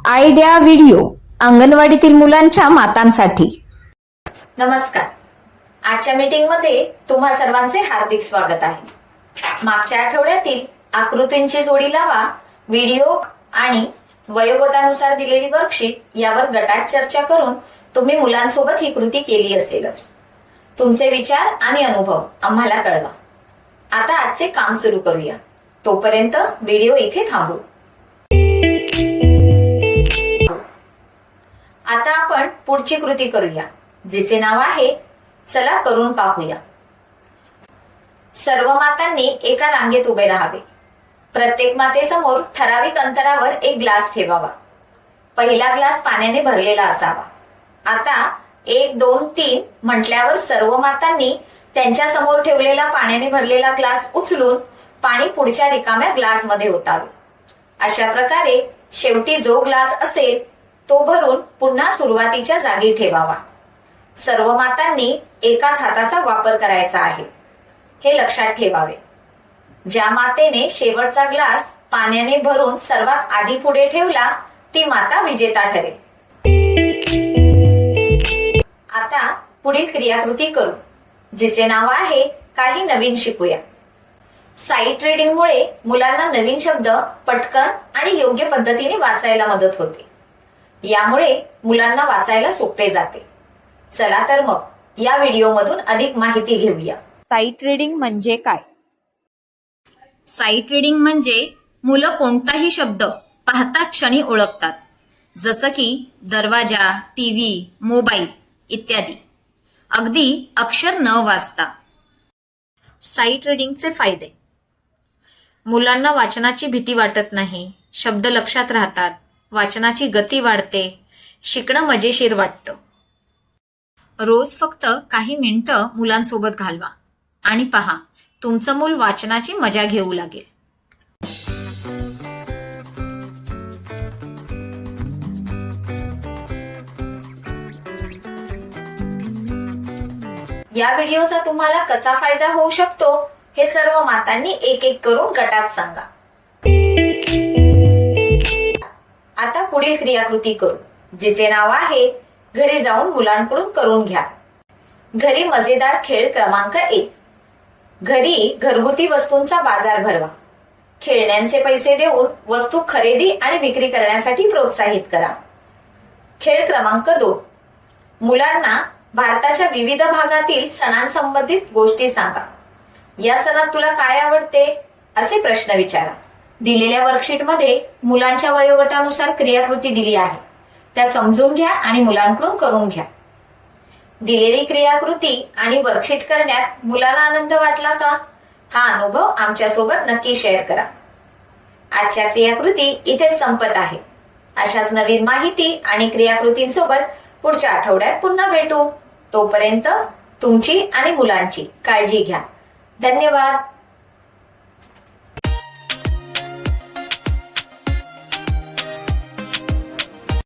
Idea video अंगणवाडीतील मुलांच्या मातांसाठी. नमस्कार. आजच्या मीटिंग मध्ये तुम्हा सर्वांचे हार्दिक स्वागत आहे. मागच्या आठवड्यातील आकृतींची जोडी लावा व्हिडिओ आणि वयोगटानुसार दिलेली वर्कशीट यावर गटात चर्चा करून तुम्ही मुलांसोबत ही कृती केली असेलच. तुमचे विचार आणि अनुभव आम्हाला कळवा. आता आजचे काम सुरू करूया. तोपर्यंत व्हिडिओ इथे थांबू. आता आपण पुढची कृती करूया, जिचे नाव आहे चला करून पाहूया. सर्व मातांनी एका रांगेत उभे राहावे. प्रत्येक मातेसमोर ठराविक अंतरावर एक ग्लास ठेवावा. पहिला ग्लास पाण्याने भरलेला असावा. आता 1, 2, 3 म्हटल्यावर सर्व मातांनी त्यांच्या समोर ठेवलेला पाण्याने भरलेला ग्लास उचलून पाणी पुढच्या रिकाम्या ग्लासमध्ये ओतावे. अशा प्रकारे शेवटी जो ग्लास असेल तो भरून पुन्हा सुरुवातीच्या जागी ठेवावा. सर्व मातांनी एकाच हाताचा वापर करायचा आहे, हे लक्षात ठेवावे. ज्या मातेने शेवटचा ग्लास पाण्याने भरून सर्वात आधी पुढे ठेवला ती माता विजेता ठरेल. आता पुढील क्रियाकृती करू, जिचे नाव आहे काही नवीन शिकूया. साईट रीडिंगमुळे मुलांना नवीन शब्द पटकन आणि योग्य पद्धतीने वाचायला मदत होते. यामुळे मुलांना वाचायला सोपे जाते. चला तर मग या व्हिडिओमधून अधिक माहिती घेऊया. साईट रीडिंग म्हणजे काय? साईट रीडिंग म्हणजे मुलं कोणताही शब्द पाहता क्षणी ओळखतात, जसं की दरवाजा, टीव्ही, मोबाईल इत्यादी, अगदी अक्षर न वाचता. साईट रीडिंगचे फायदे: मुलांना वाचनाची भीती वाटत नाही, शब्द लक्षात राहतात, वाचनाची गती वाढते, शिकणं मजेशीर वाटतं. रोज फक्त काही मिनिटं मुलांसोबत घालवा आणि पहा, तुमचं मूल वाचनाची मजा घेऊ लागेल. या व्हिडिओचा तुम्हाला कसा फायदा होऊ शकतो हे सर्व मातांनी एक एक करून गटात सांगा. आता पुढील क्रियाकृती करू, जिचे नाव आहे घरी जाऊन मुलांकडून करून घ्या. घरी मजेदार खेळ क्रमांक 1. घरी घरगुती वस्तूंचा बाजार भरवा. खेळण्यांचे पैसे देऊन वस्तू खरेदी आणि विक्री करण्यासाठी प्रोत्साहित करा. खेळ क्रमांक 2. मुलांना भारताच्या विविध भागातील सणांसंबंधित गोष्टी सांगा. या सणात तुला काय आवडते असे प्रश्न विचारा. दिलेल्या वर्कशीटमध्ये मुलांच्या वयोगटानुसार क्रियाकृती दिली आहे, त्या समजून घ्या आणि मुलांकडून करून घ्या. दिलेली क्रियाकृती आणि वर्कशीट करण्यात मुलाला आनंद वाटला का? हा अनुभव आमच्यासोबत नक्की शेअर करा. आजच्या क्रियाकृती इथेच संपत आहे. अशाच नवीन माहिती आणि क्रियाकृतींसोबत पुढच्या आठवड्यात पुन्हा भेटू. तोपर्यंत तुमची आणि मुलांची काळजी घ्या. धन्यवाद.